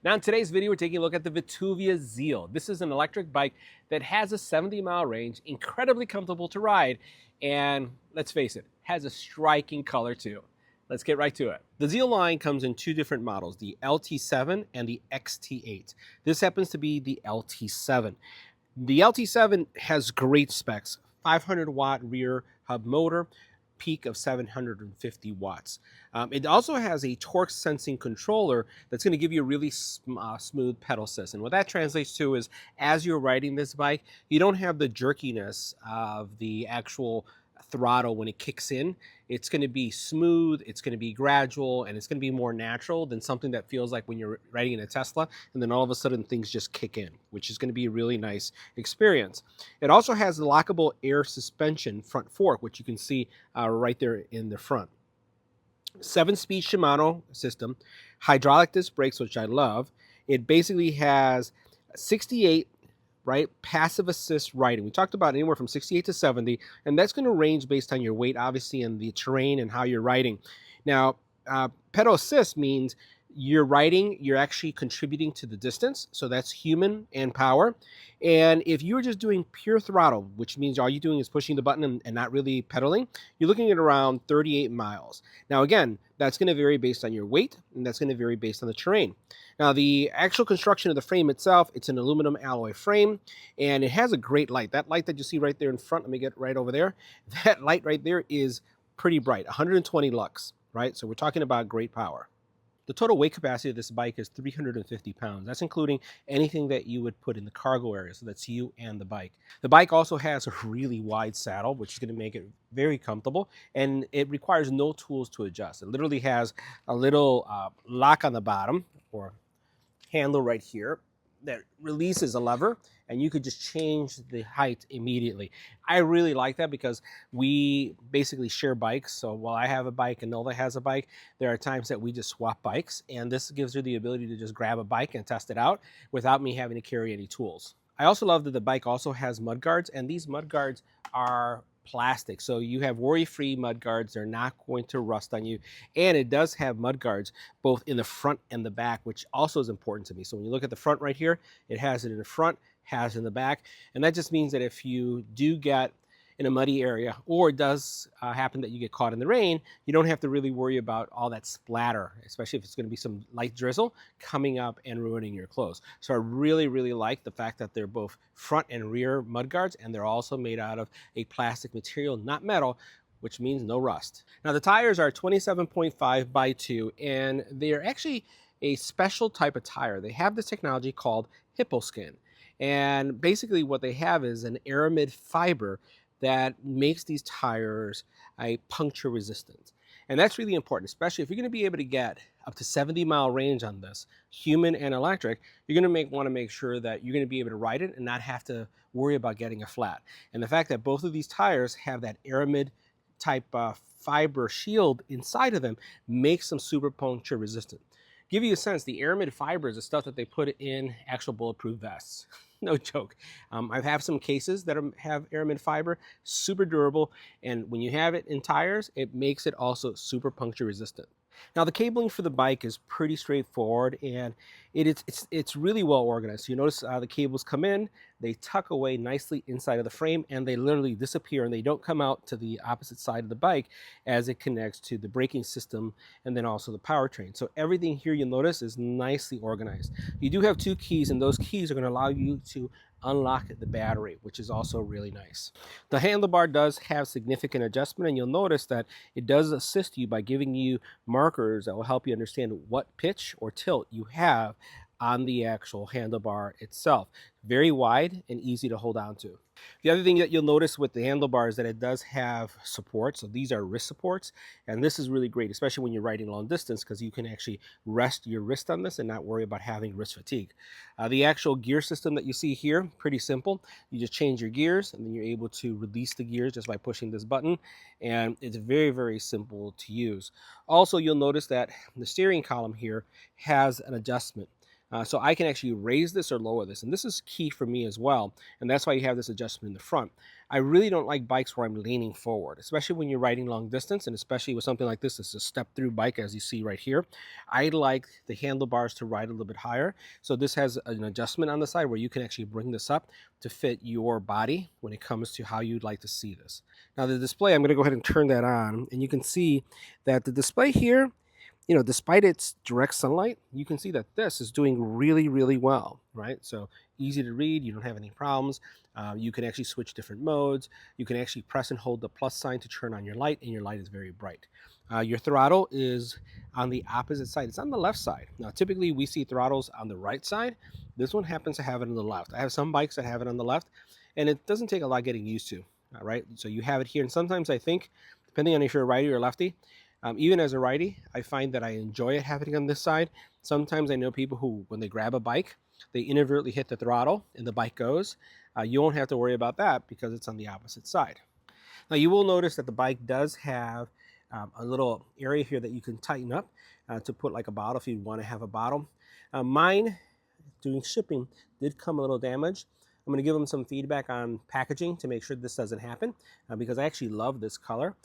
Now in today's video, we're taking a look at the VTUVIA Zeal. This is an electric bike that has a 70-mile range, incredibly comfortable to ride, and let's face it, has a striking color too. Let's get right to it. The Zeal line comes in two different models, the LT7 and the XT8. This happens to be the LT7. The LT7 has great specs, 500-watt rear hub motor, peak of 750 watts. It also has a torque sensing controller that's going to give you a really smooth pedal assist. And what that translates to is as you're riding this bike, you don't have the jerkiness of the actual throttle when it kicks in. It's going to be smooth, it's going to be gradual, and it's going to be more natural than something that feels like when you're riding in a Tesla and then all of a sudden things just kick in, which is going to be a really nice experience. It also has the lockable air suspension front fork, which you can see right there in the front. 7-speed Shimano system, hydraulic disc brakes, which I love. It basically has 68 passive assist riding. We talked about anywhere from 68 to 70, and that's going to range based on your weight, obviously, and the terrain and how you're riding. Now, pedal assist means you're riding, you're actually contributing to the distance, so that's human and power. And if you're just doing pure throttle, which means all you're doing is pushing the button and not really pedaling, you're looking at around 38 miles. Now again, that's going to vary based on your weight, and that's going to vary based on the terrain. Now the actual construction of the frame itself, it's an aluminum alloy frame, and it has a great light. That light that you see right there in front, let me get right over there, that light right there is pretty bright, 120 lux, right? So we're talking about great power. The total weight capacity of this bike is 350 pounds. That's including anything that you would put in the cargo area, so that's you and the bike. The bike also has a really wide saddle, which is going to make it very comfortable, and it requires no tools to adjust. It literally has a little lock on the bottom, or handle right here, that releases a lever, and you could just change the height immediately. I really like that because we basically share bikes. So while I have a bike and Nolda has a bike, there are times that we just swap bikes, and this gives her the ability to just grab a bike and test it out without me having to carry any tools. I also love that the bike also has mud guards, and these mud guards are plastic, so you have worry-free mud guards. They're not going to rust on you, and it does have mud guards both in the front and the back, which also is important to me. So when you look at the front right here, it has it in the front, has it in the back, and that just means that if you do get in a muddy area, or it does happen that you get caught in the rain, you don't have to really worry about all that splatter, especially if it's going to be some light drizzle coming up and ruining your clothes. So I really, really like the fact that they're both front and rear mud guards, and they're also made out of a plastic material, not metal, which means no rust. Now the tires are 27.5 by 2, and they're actually a special type of tire. They have this technology called hippo skin, and basically what they have is an aramid fiber that makes these tires puncture resistant. And that's really important, especially if you're going to be able to get up to 70-mile range on this, human and electric. You're going to want to make sure that you're going to be able to ride it and not have to worry about getting a flat. And the fact that both of these tires have that aramid type fiber shield inside of them makes them super puncture resistant. Give you a sense, the aramid fiber is the stuff that they put in actual bulletproof vests. No joke. I have some cases that have aramid fiber, super durable, and when you have it in tires, it makes it also super puncture resistant. Now the cabling for the bike is pretty straightforward, and it's really well organized. So you notice the cables come in, they tuck away nicely inside of the frame, and they literally disappear, and they don't come out to the opposite side of the bike as it connects to the braking system and then also the powertrain. So everything here, you'll notice, is nicely organized. You do have two keys, and those keys are going to allow you to unlock the battery, which is also really nice. The handlebar does have significant adjustment, and you'll notice that it does assist you by giving you markers that will help you understand what pitch or tilt you have on the actual handlebar itself. Very wide and easy to hold on to. The other thing that you'll notice with the handlebar is that it does have support. So these are wrist supports, and this is really great, especially when you're riding long distance, because you can actually rest your wrist on this and not worry about having wrist fatigue. The actual gear system that you see here, pretty simple. You just change your gears, and then you're able to release the gears just by pushing this button, and it's very, very simple to use. Also, you'll notice that the steering column here has an adjustment. So I can actually raise this or lower this, and this is key for me as well, and that's why you have this adjustment in the front. I really don't like bikes where I'm leaning forward, especially when you're riding long distance, and especially with something like this. It's a step-through bike, as you see right here. I like the handlebars to ride a little bit higher, so this has an adjustment on the side where you can actually bring this up to fit your body when it comes to how you'd like to see this. Now the display, I'm going to go ahead and turn that on, and you can see that the display here, despite its direct sunlight, you can see that this is doing really, really well, right? So easy to read, you don't have any problems. You can actually switch different modes. You can actually press and hold the plus sign to turn on your light, and your light is very bright. Your throttle is on the opposite side. It's on the left side. Now, typically we see throttles on the right side. This one happens to have it on the left. I have some bikes that have it on the left, and it doesn't take a lot getting used to, all right? So you have it here, and sometimes I think, depending on if you're a righty or lefty, even as a righty, I find that I enjoy it happening on this side. Sometimes I know people who, when they grab a bike, they inadvertently hit the throttle and the bike goes. You won't have to worry about that because it's on the opposite side. Now you will notice that the bike does have a little area here that you can tighten up to put like a bottle if you want to have a bottle. Mine, doing shipping, did come a little damaged. I'm going to give them some feedback on packaging to make sure this doesn't happen because I actually love this color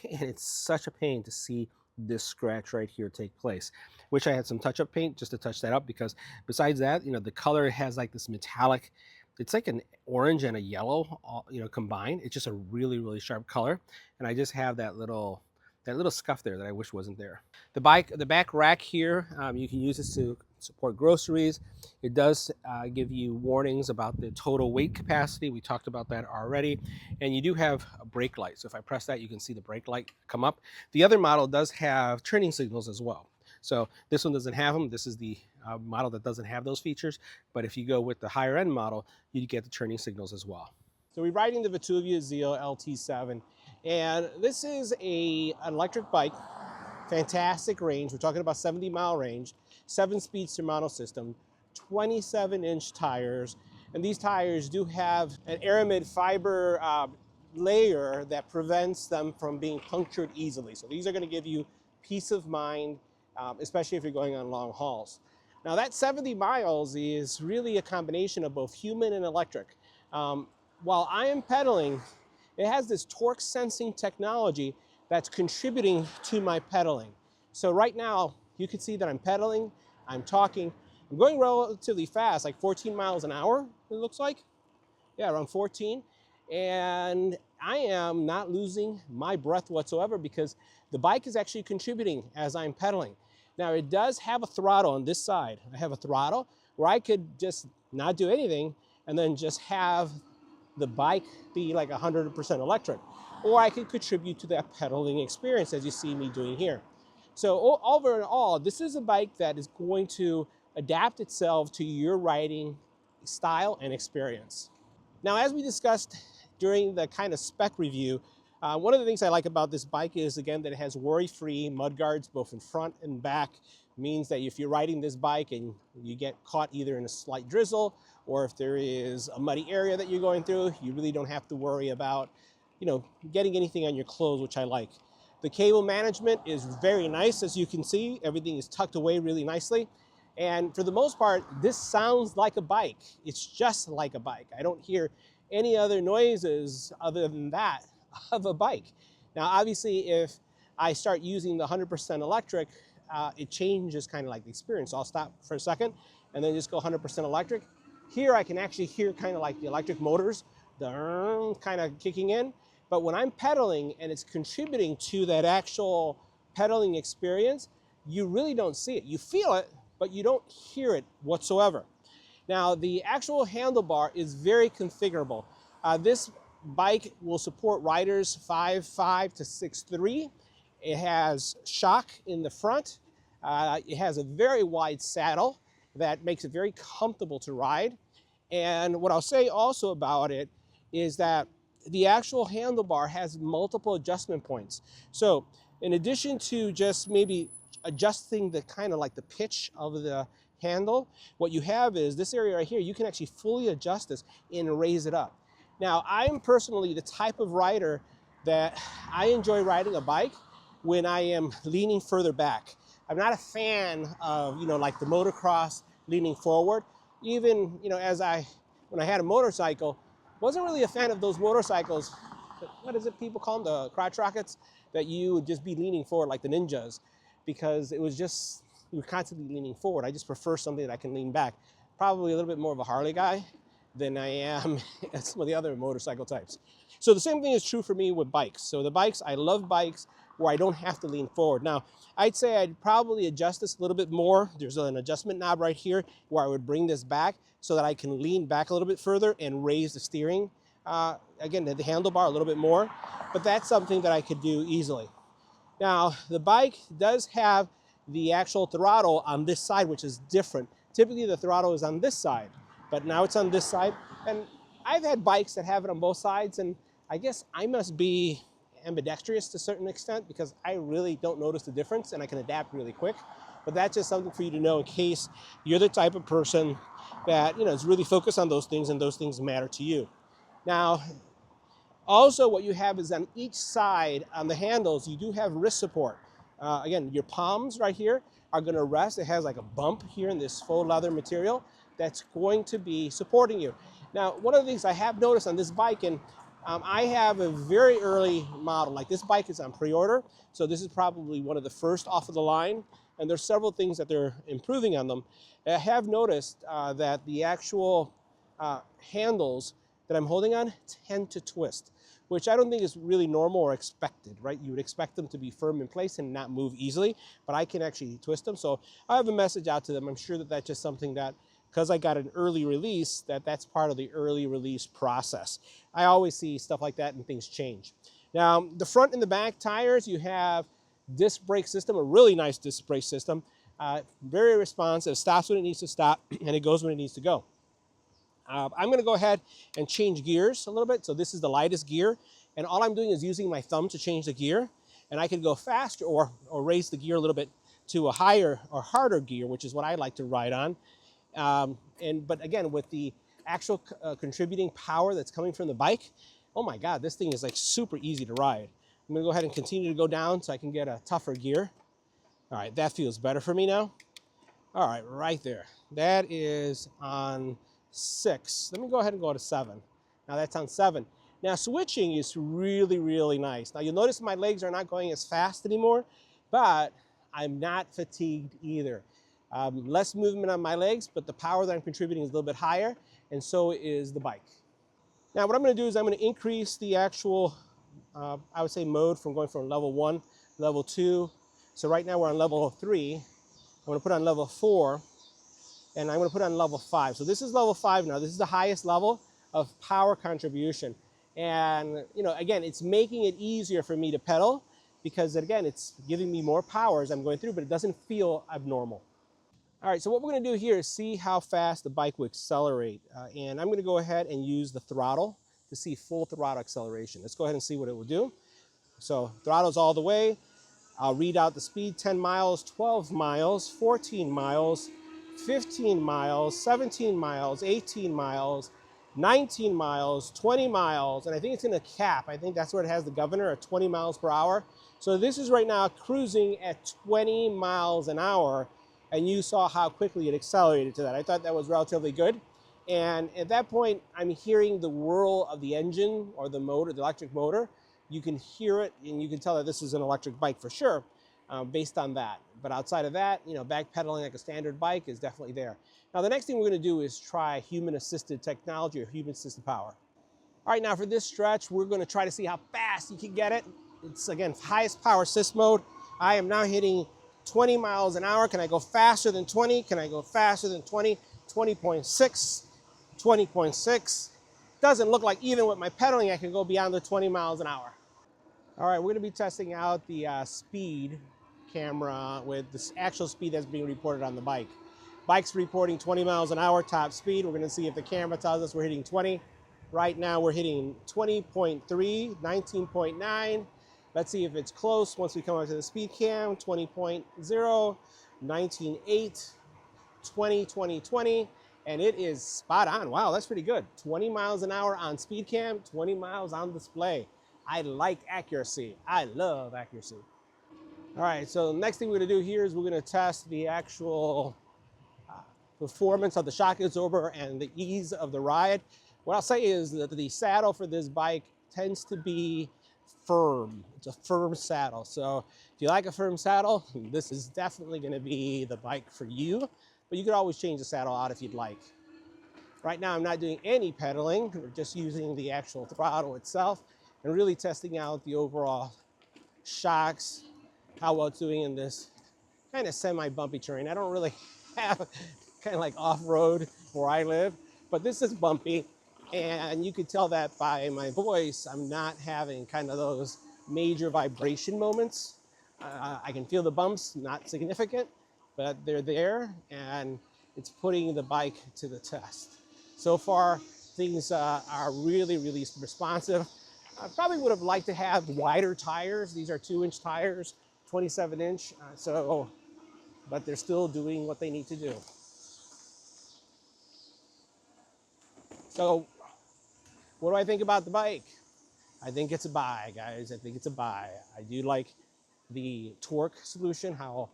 and it's such a pain to see this scratch right here take place. Wish I had some touch-up paint just to touch that up, because besides that, the color has like this metallic, it's like an orange and a yellow, combined. It's just a really, really sharp color, and I just have that little scuff there that I wish wasn't there. The back rack here, you can use this to support groceries. It does give you warnings about the total weight capacity. We talked about that already. And you do have a brake light. So if I press that, you can see the brake light come up. The other model does have turning signals as well. So this one doesn't have them. This is the model that doesn't have those features. But if you go with the higher end model, you get the turning signals as well. So we're riding the VTUVIA Zeal LT7. And this is an electric bike, fantastic range. We're talking about 70-mile range, 7-speed Shimano system, 27-inch tires. And these tires do have an aramid fiber layer that prevents them from being punctured easily. So these are going to give you peace of mind, especially if you're going on long hauls. Now that 70 miles is really a combination of both human and electric. While I am pedaling, it has this torque sensing technology that's contributing to my pedaling. So right now, you can see that I'm pedaling, I'm talking, I'm going relatively fast, like 14 miles an hour, it looks like. Yeah, around 14. And I am not losing my breath whatsoever because the bike is actually contributing as I'm pedaling. Now it does have a throttle on this side. I have a throttle where I could just not do anything and then just have the bike be like 100% electric. Or I could contribute to that pedaling experience as you see me doing here. So overall, this is a bike that is going to adapt itself to your riding style and experience. Now, as we discussed during the kind of spec review, one of the things I like about this bike is, again, that it has worry-free mudguards both in front and back. It means that if you're riding this bike and you get caught either in a slight drizzle or if there is a muddy area that you're going through, you really don't have to worry about, getting anything on your clothes, which I like. The cable management is very nice, as you can see. Everything is tucked away really nicely. And for the most part, this sounds like a bike. It's just like a bike. I don't hear any other noises other than that of a bike. Now, obviously, if I start using the 100% electric, it changes kind of like the experience. So I'll stop for a second and then just go 100% electric. Here I can actually hear kind of like the electric motors, kind of kicking in. But when I'm pedaling and it's contributing to that actual pedaling experience, you really don't see it. You feel it, but you don't hear it whatsoever. Now, the actual handlebar is very configurable. This bike will support riders 5'5" to 6'3". It has shock in the front. It has a very wide saddle that makes it very comfortable to ride. And what I'll say also about it is that the actual handlebar has multiple adjustment points. So in addition to just maybe adjusting the kind of like the pitch of the handle, what you have is this area right here. You can actually fully adjust this and raise it up. Now, I'm personally the type of rider that I enjoy riding a bike when I am leaning further back. I'm not a fan of, like the motocross leaning forward. Even, you know, when I had a motorcycle, wasn't really a fan of those motorcycles. What is it people call them? The crotch rockets, that you would just be leaning forward like the ninjas, because it was just, you were constantly leaning forward. I just prefer something that I can lean back. Probably a little bit more of a Harley guy than I am some of the other motorcycle types. So the same thing is true for me with bikes. So the bikes, I love bikes where I don't have to lean forward. Now, I'd say I'd probably adjust this a little bit more. There's an adjustment knob right here where I would bring this back so that I can lean back a little bit further and raise the steering, again, the handlebar a little bit more. But that's something that I could do easily. Now, the bike does have the actual throttle on this side, which is different. Typically, the throttle is on this side, but now it's on this side. And I've had bikes that have it on both sides, and I guess I must be ambidextrous to a certain extent because I really don't notice the difference and I can adapt really quick. But that's just something for you to know in case you're the type of person that, you know, is really focused on those things and those things matter to you. Now, also, what you have is on each side, on the handles, you do have wrist support. Again, your palms right here are going to rest. It has like a bump here in this faux leather material that's going to be supporting you. Now, one of the things I have noticed on this bike, and I have a very early model, like this bike is on pre-order, so this is probably one of the first off of the line, and there's several things that they're improving on them. I have noticed that the actual handles that I'm holding on tend to twist, which I don't think is really normal or expected, right? You would expect them to be firm in place and not move easily, but I can actually twist them. So I have a message out to them. I'm sure that that's just something that, because I got an early release, that's part of the early release process. I always see stuff like that and things change. Now, the front and the back tires, you have disc brake system, a really nice disc brake system, very responsive, stops when it needs to stop, and it goes when it needs to go. I'm going to go ahead and change gears a little bit. So this is the lightest gear, and all I'm doing is using my thumb to change the gear, and I can go faster or raise the gear a little bit to a higher or harder gear, which is what I like to ride on. But again, with the actual contributing power that's coming from the bike, oh my God, this thing is like super easy to ride. I'm going to go ahead and continue to go down so I can get a tougher gear. All right, that feels better for me now. All right, right there. That is on 6. Let me go ahead and go to 7. Now that's on 7. Now switching is really, really nice. Now you'll notice my legs are not going as fast anymore, but I'm not fatigued either. Less movement on my legs, but the power that I'm contributing is a little bit higher, and so is the bike. Now what I'm going to do is I'm going to increase the actual, I would say, mode from going from level 1, level 2. So right now we're on level 3. I'm going to put on level 4. And I'm going to put on level 5. So this is level 5 now. This is the highest level of power contribution. And, you know, again, it's making it easier for me to pedal because, again, it's giving me more power as I'm going through, but it doesn't feel abnormal. All right, so what we're going to do here is see how fast the bike will accelerate. And I'm going to go ahead and use the throttle to see full throttle acceleration. Let's go ahead and see what it will do. So throttle's all the way. I'll read out the speed: 10 miles, 12 miles, 14 miles, 15 miles, 17 miles, 18 miles, 19 miles, 20 miles, and I think it's in a cap. I think that's where it has the governor at 20 miles per hour. So this is right now cruising at 20 miles an hour, and you saw how quickly it accelerated to that. I thought that was relatively good. And at that point, I'm hearing the whirl of the engine or the motor, the electric motor. You can hear it, and you can tell that this is an electric bike for sure, based on that. But outside of that, you know, backpedaling like a standard bike is definitely there. Now, the next thing we're going to do is try human-assisted technology or human-assisted power. All right, now for this stretch, we're going to try to see how fast you can get it. It's, again, highest power assist mode. I am now hitting 20 miles an hour. Can I go faster than 20? Can I go faster than 20? 20.6, 20.6. Doesn't look like even with my pedaling, I can go beyond the 20 miles an hour. All right, we're going to be testing out the speed camera with the actual speed that's being reported on the bike. Bike's reporting 20 miles an hour top speed. We're going to see if the camera tells us we're hitting 20. Right now we're hitting 20.3, 19.9. Let's see if it's close once we come up to the speed cam. 20.0, 19.8, 20, 20, 20. And it is spot on. Wow, that's pretty good. 20 miles an hour on speed cam, 20 miles on display. I like accuracy. I love accuracy. All right, so the next thing we're gonna do here is we're gonna test the actual performance of the shock absorber and the ease of the ride. What I'll say is that the saddle for this bike tends to be firm. It's a firm saddle. So if you like a firm saddle, this is definitely going to be the bike for you. But you could always change the saddle out if you'd like. Right now I'm not doing any pedaling. We're just using the actual throttle itself and really testing out the overall shocks, how well it's doing in this kind of semi-bumpy terrain. I don't really have kind of like off-road where I live, but this is bumpy, and you could tell that by my voice. I'm not having kind of those major vibration moments. I can feel the bumps, not significant, but they're there, and it's putting the bike to the test. So far, things are really, really responsive. I probably would have liked to have wider tires. These are 2-inch tires, 27-inch, but they're still doing what they need to do. So, what do I think about the bike? I think it's a buy, guys. I think it's a buy. I do like the torque solution, how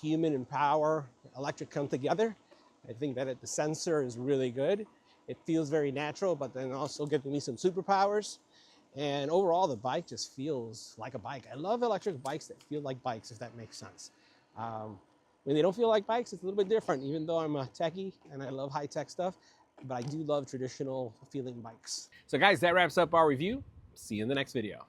human and power, electric come together. I think that the sensor is really good. It feels very natural, but then also giving me some superpowers. And overall, the bike just feels like a bike. I love electric bikes that feel like bikes, if that makes sense. When they don't feel like bikes, it's a little bit different, even though I'm a techie and I love high-tech stuff, but I do love traditional feeling bikes. So guys, that wraps up our review. See you in the next video.